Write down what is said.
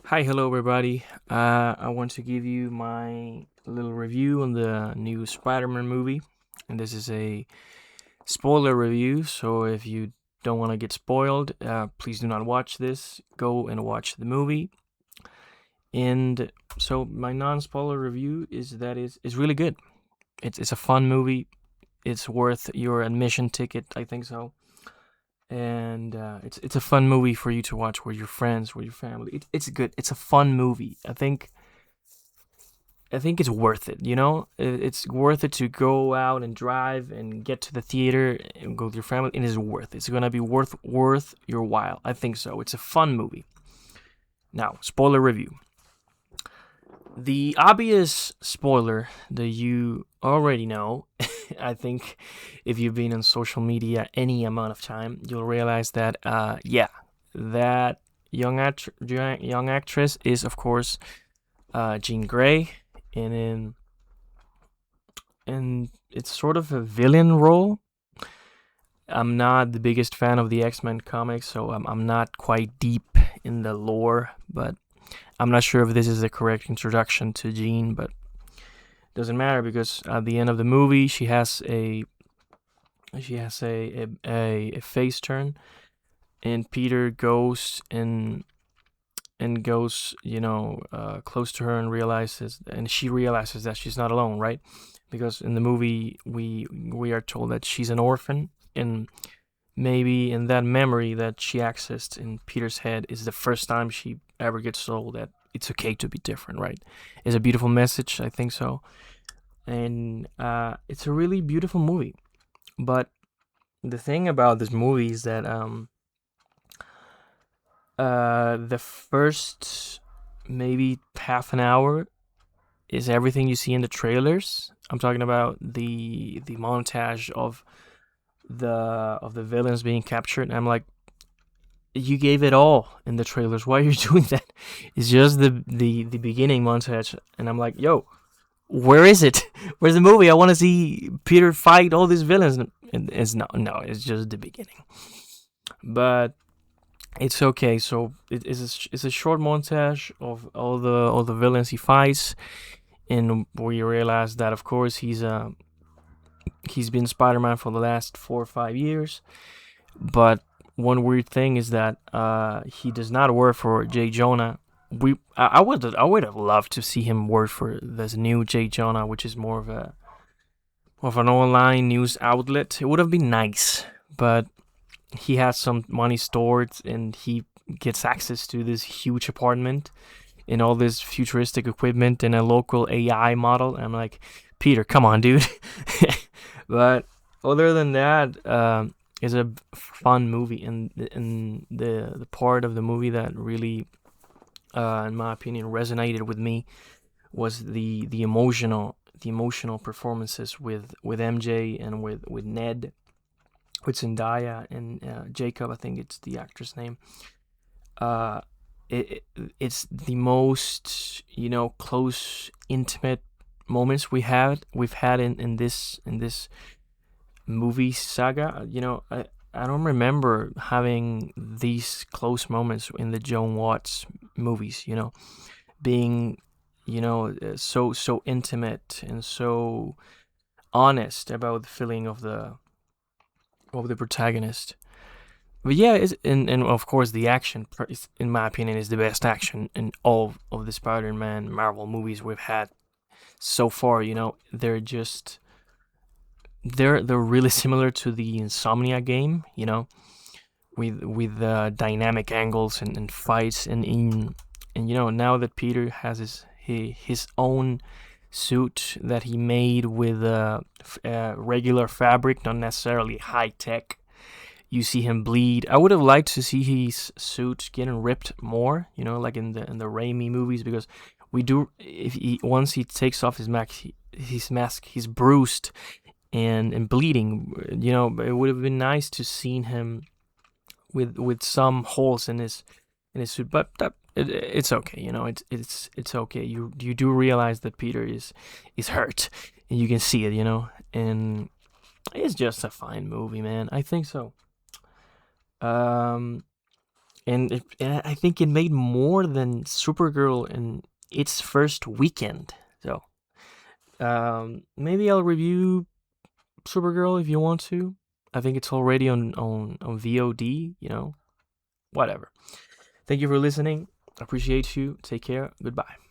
Hi, hello everybody. I want to give you my little review on the new Spider-Man movie, and this is a spoiler review. So if you don't want to get spoiled, please do not watch this. Go and watch the movie. And so my non-spoiler review is that is really good. It's a fun movie. It's worth your admission ticket. I think so. And it's a fun movie for you to watch with your friends, with your family. It's good. It's a fun movie. I think it's worth it. It's worth it to go out and drive and get to the theater and go with your family. It is worth it. It's gonna be worth your while. I think so. It's a fun movie. Now, spoiler review. The obvious spoiler that you already know, I think, if you've been on social media any amount of time, you'll realize that, that young actress is, of course, Jean Grey, and it's sort of a villain role. I'm not the biggest fan of the X-Men comics, so I'm not quite deep in the lore, but I'm not sure if this is the correct introduction to Jean, but it doesn't matter because at the end of the movie, she has a face turn, and Peter goes and goes, close to her and she realizes that she's not alone, right? Because in the movie we are told that she's an orphan, and maybe in that memory that she accessed in Peter's head is the first time she ever gets told that it's okay to be different, right? It's a beautiful message, I think so, and it's a really beautiful movie. But the thing about this movie is that the first maybe half an hour is everything you see in the trailers. I'm talking about the montage of the villains being captured. And I'm like, you gave it all in the trailers. Why are you doing that? It's just the beginning montage, and I'm like, yo, where is it? Where's the movie? I want to see Peter fight all these villains. And it's no, it's just the beginning. But it's okay. So it's a short montage of all the villains he fights, and we realize that of course he's been Spider-Man for the last 4 or 5 years. But one weird thing is that he does not work for Jay Jonah. I would have loved to see him work for this new Jay Jonah, which is more of an online news outlet. It would have been nice, but he has some money stored and he gets access to this huge apartment and all this futuristic equipment and a local AI model. And I'm like, Peter, come on, dude. But other than that, it's a fun movie, and the part of the movie that really, in my opinion, resonated with me was the emotional performances with MJ and with Ned, with Zendaya and Jacob. I think it's the actor's name. Uh, it's the most close, intimate moments we've had in this movie saga. I don't remember having these close moments in the Joan Watts movies. Being so intimate and so honest about the feeling of the protagonist. But yeah, and of course the action, in my opinion, is the best action in all of the Spider-Man Marvel movies we've had so far. They're really similar to the Insomnia game. With dynamic angles and fights, and now that Peter has his own suit that he made with regular fabric, not necessarily high tech. You see him bleed. I would have liked to see his suit getting ripped more, like in the Raimi movies, because we do. If he once he takes off his mask, he's bruised and bleeding. It would have been nice to see him with some holes in his suit, but it's okay. It's okay. You do realize that Peter is hurt, and you can see it. And it's just a fine movie, man. I think so. Um, and I think it made more than Supergirl in its first weekend. So maybe I'll review Supergirl if you want to. I think it's already on VOD. Whatever. Thank you for listening. Appreciate you. Take care. Goodbye.